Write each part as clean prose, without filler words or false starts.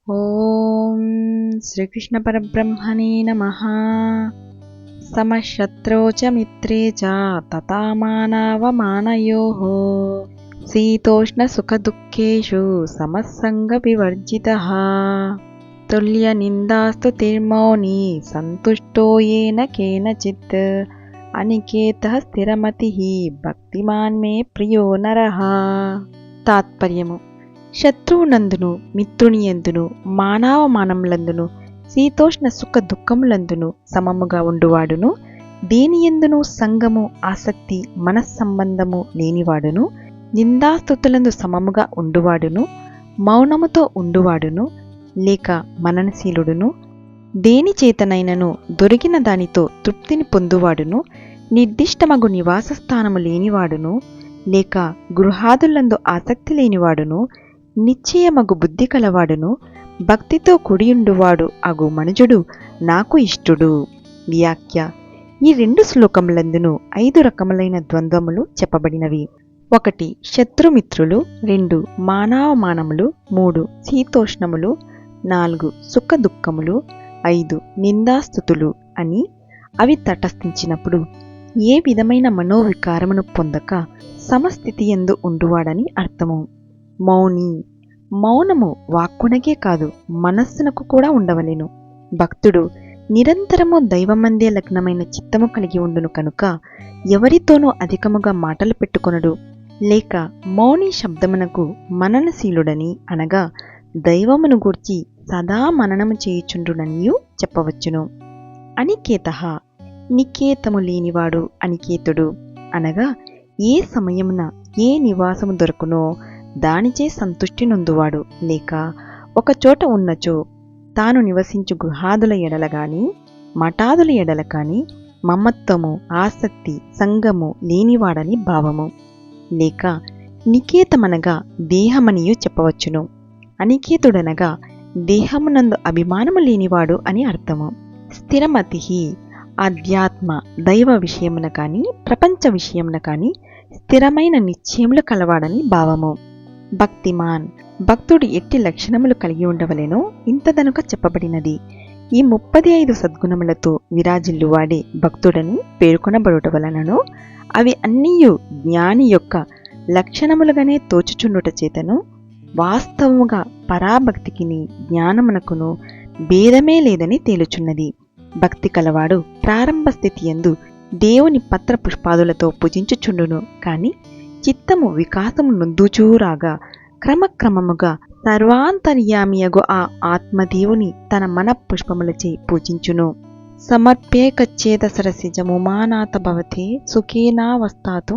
ఓం శ్రీకృష్ణ పరబ్రహ్మణే నమః. సమశత్రౌ చ మిత్రే చ తథా మానవమానయోః శీతోష్ణ సుఖదుఃఖేషు సమస్సంగ వివర్జితః తుల్యనిందాస్తుతిర్మౌని సంతుష్టో యేన కేనచిత్ అనికేతః స్థిరమతిః భక్తిమాన్ మే ప్రియో నరః. తాత్పర్యము: శత్రువునందును మిత్రునియందును మానవమానములందును శీతోష్ణ సుఖ దుఃఖములందును సమముగా ఉండువాడును, దేనియందును సంగము ఆసక్తి మనస్సంబంధము లేనివాడును, నిందాస్తుతులందు సమముగా ఉండువాడును, మౌనముతో ఉండువాడును లేక మననశీలుడును, దేని చేతనైనను దొరికిన దానితో తృప్తిని పొందువాడును, నిర్దిష్టమగు నివాస స్థానము లేనివాడును లేక గృహాదులందు ఆసక్తి లేనివాడును, నిశ్చయమగు బుద్ధి కలవాడును, భక్తితో కూడియుండువాడు అగు మనుజుడు నాకు ఇష్టుడు. వ్యాఖ్య: ఈ రెండు శ్లోకములందును 5 రకములైన ద్వంద్వములు చెప్పబడినవి. 1 శత్రుమిత్రులు, 2 మానవమానములు, 3 శీతోష్ణములు, 4 సుఖ దుఃఖములు, 5 నిందాస్తుతులు అని అవి తటస్థించినప్పుడు ఏ విధమైన మనోవికారమును పొందక సమస్థితియందు ఉండువాడని అర్థము. మౌని: మౌనము వాక్కునకే కాదు మనస్సునకు కూడా ఉండవలెను. భక్తుడు నిరంతరము దైవమందే లగ్నమైన చిత్తము కలిగి ఉండును కనుక ఎవరితోనూ అధికముగా మాటలు పెట్టుకొనడు, లేక మౌని శబ్దమునకు మననశీలుడని అనగా దైవమును గూర్చి సదా మననము చేయుచుండుననియూ చెప్పవచ్చును. అనికేతః: నికేతము లేనివాడు అనికేతుడు అనగా ఏ సమయమున ఏ నివాసము దొరకునో దానిచే సంతుష్టి నొందువాడు, లేక ఒకచోట ఉన్నచో తాను నివసించు గృహాదుల ఎడల గాని మఠాదుల ఎడల కాని మమత్వము ఆసక్తి సంగము లేనివాడని భావము. లేక నికేతమనగా దేహమనియు చెప్పవచ్చును. అనికేతుడనగా దేహమునందు అభిమానము లేనివాడు అని అర్థము. స్థిరమతి: ఆధ్యాత్మ దైవ విషయమున కాని ప్రపంచ విషయమున కాని స్థిరమైన నిశ్చయములు కలవాడని భావము. భక్తిమాన్: భక్తుడు ఎట్టి లక్షణములు కలిగి ఉండవలెనో ఇంతదనుక చెప్పబడినది. ఈ 35 సద్గుణములతో విరాజిల్లువాడే భక్తుడని పేర్కొనబడుట వలనను అవి అన్నీయు జ్ఞాని యొక్క లక్షణములుగానే తోచుచుండుట చేతను వాస్తవముగా పరాభక్తికిని జ్ఞానమునకును భేదమే లేదని తేలుచున్నది. భక్తి కలవాడు ప్రారంభ స్థితి యందు దేవుని పత్ర పుష్పాదులతో పూజించుచుండును, కాని చిత్తము వికాసము నొందుచూరాగా క్రమక్రమముగా సర్వాంతర్యామియగు ఆ ఆత్మదేవుని తన మన పుష్పములచే పూజించును. సమర్ప్యేకచ్చేత సరసిజముమానాథ భవతే సుఖేనావస్థాతు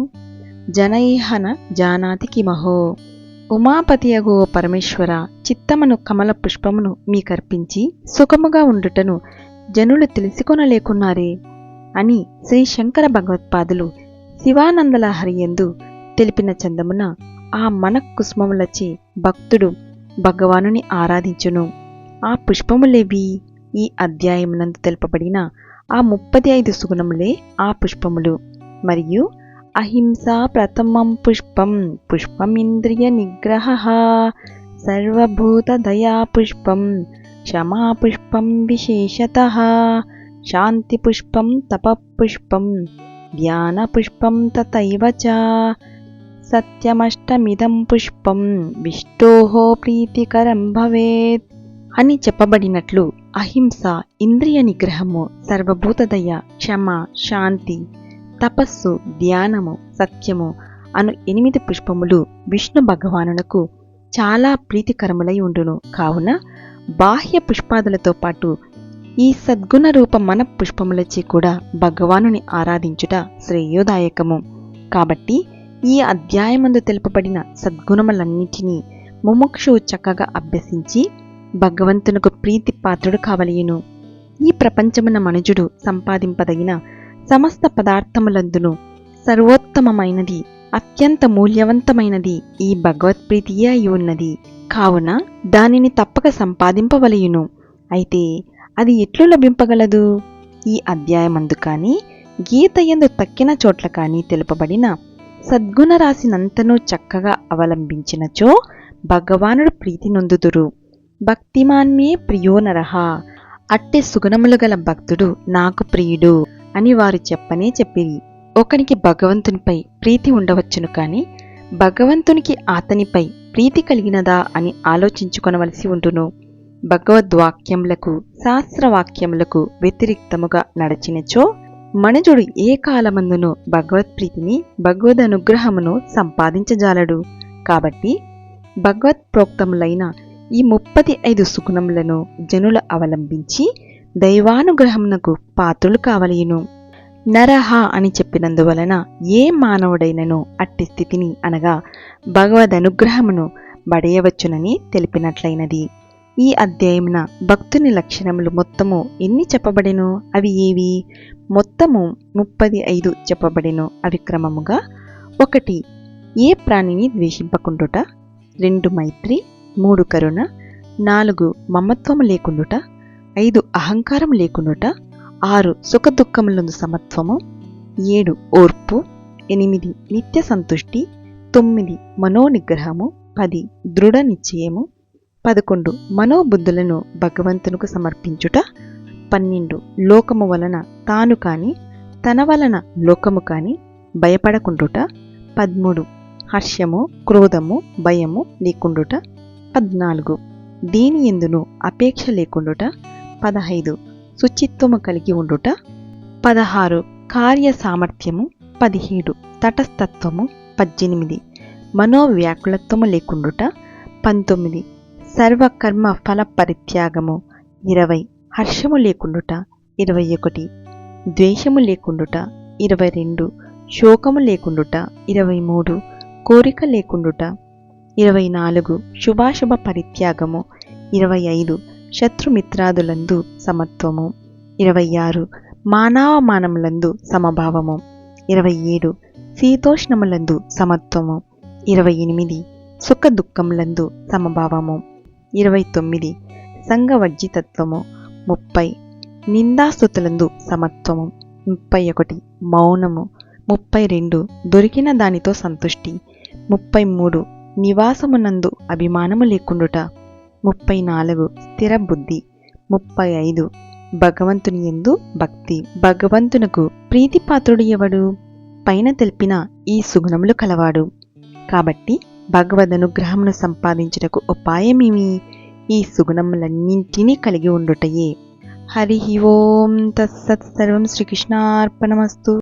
జనైహన జానాతి కిమహో. ఉమాపతియగు పరమేశ్వర, చిత్తమును కమల పుష్పమును మీకర్పించి సుఖముగా ఉండుటను జనులు తెలుసుకొనలేకున్నారే అని శ్రీ శంకర భగవత్పాదులు శివానందలహరియందు తెలిపిన చందమున ఆ మనకుసుమములచే భక్తుడు భగవానుని ఆరాధించును. ఆ పుష్పములేవి? ఈ అధ్యాయమునందు తెలుపబడిన ఆ 35 సుగుణములే ఆ పుష్పములు. మరియు అహింసా ప్రథమం పుష్పం, పుష్పమింద్రియ నిగ్రహ, సర్వభూత దయా పుష్పం, క్షమా పుష్పం విశేషతః, శాంతి పుష్పం తపఃపుష్పం, ధ్యాన పుష్పం తథైవ చ, సత్యమష్టమిదం పుష్పం విష్ణోః ప్రీతికరం భవేత్ అని చెప్పబడినట్లు అహింస, ఇంద్రియ నిగ్రహము, సర్వభూతదయ, క్షమ, శాంతి, తపస్సు, ధ్యానము, సత్యము అను 8 పుష్పములు విష్ణు భగవానునకు చాలా ప్రీతికరములై ఉండును. కావున బాహ్య పుష్పాదులతో పాటు ఈ సద్గుణ రూప మన పుష్పములచే కూడా భగవానుని ఆరాధించుట శ్రేయోదాయకము. కాబట్టి ఈ అధ్యాయమందు తెలుపబడిన సద్గుణములన్నిటినీ ముముక్షువు చక్కగా అభ్యసించి భగవంతునకు ప్రీతి పాత్రుడు కావలయును. ఈ ప్రపంచమున మనుజుడు సంపాదింపదగిన సమస్త పదార్థములందును సర్వోత్తమమైనది అత్యంత మూల్యవంతమైనది ఈ భగవత్ప్రీతియే అయి ఉన్నది. కావున దానిని తప్పక సంపాదింపవలయును. అయితే అది ఎట్లు లభింపగలదు? ఈ అధ్యాయమందు కాని గీతయందు తక్కిన చోట్ల కాని తెలుపబడిన సద్గుణరాశినంతనూ చక్కగా అవలంబించినచో భగవానుడు ప్రీతి నొందుదురు. భక్తిమాన్ మే ప్రియో నరః, అట్టి సుగుణములు గల భక్తుడు నాకు ప్రియుడు అని వారు చెప్పనే చెప్పిరి. ఒకనికి భగవంతునిపై ప్రీతి ఉండవచ్చును కాని భగవంతునికి అతనిపై ప్రీతి కలిగినదా అని ఆలోచించుకొనవలసి ఉండును. భగవద్వాక్యములకు శాస్త్రవాక్యములకు వ్యతిరిక్తముగా నడచినచో మనుజుడు ఏ కాలమందును భగవత్ప్రీతిని భగవదనుగ్రహమును సంపాదించజాలడు. కాబట్టి భగవత్ప్రోక్తములైన ఈ 35 సుగుణములను జనుల అవలంబించి దైవానుగ్రహమునకు పాత్రులు కావలయును. నరహ అని చెప్పినందువలన ఏ మానవుడైనను అట్టి స్థితిని అనగా భగవదనుగ్రహమును బడయవచ్చునని తెలిపినట్లయినది. ఈ అధ్యాయమున భక్తుని లక్షణములు మొత్తము ఎన్ని చెప్పబడెను? అవి ఏవి? మొత్తము 35 చెప్పబడెను. అవి క్రమముగా: 1. ఏ ప్రాణిని ద్వేషింపకుండుట, 2. మైత్రి, 3. కరుణ, 4. మమత్వము లేకుండుట, 5. అహంకారం లేకుండుట, 6. సుఖదుఖములందు సమత్వము, 7. ఓర్పు, 8. నిత్య సంతుష్టి, 9. మనోనిగ్రహము, 10. దృఢ నిశ్చయము, 11. మనోబుద్ధులను భగవంతునికి సమర్పించుట, 12. లోకము వలన తాను కాని తన వలన లోకము కాని భయపడకుండుట, 13. హర్షము, క్రోధము, భయము లేకుండుట, 14. దేని ఎందును అపేక్ష లేకుండుట, 15. శుచిత్వము కలిగి ఉండుట, 16. కార్య సామర్థ్యము, 17. తటస్థత్వము, 18. మనోవ్యాకులత్వము లేకుండుట, 19. సర్వకర్మ ఫల పరిత్యాగము, 20. హర్షము లేకుండుట, 21. ద్వేషము లేకుండుట, 22. శోకము లేకుండుట, 23. కోరిక లేకుండుట, 24. శుభాశుభ పరిత్యాగము, 25. శత్రుమిత్రాదులందు సమత్వము, 26. మానవమానములందు సమభావము, 27. శీతోష్ణములందు సమత్వము, 28. సుఖ దుఃఖములందు సమభావము, 29. సంగవర్జితత్వము, 30. నిందాస్తుతులందు సమత్వము, 31. మౌనము, 32. దొరికిన దానితో సంతుష్టి, 33. నివాసమునందు అభిమానము లేకుండుట, 34. స్థిర బుద్ధి, 35. భగవంతుని యందు భక్తి. భగవంతునకు ప్రీతిపాత్రుడు ఎవడు? పైన తెలిపిన ఈ సుగుణములు కలవాడు. కాబట్టి భగవదనుగ్రహమును సంపాదించుటకు ఉపాయమేమి? ఈ సుగుణములన్నింటినీ కలిగి ఉండుటయే. హరి ఓం తత్సత్. సర్వం శ్రీకృష్ణార్పణమస్తు.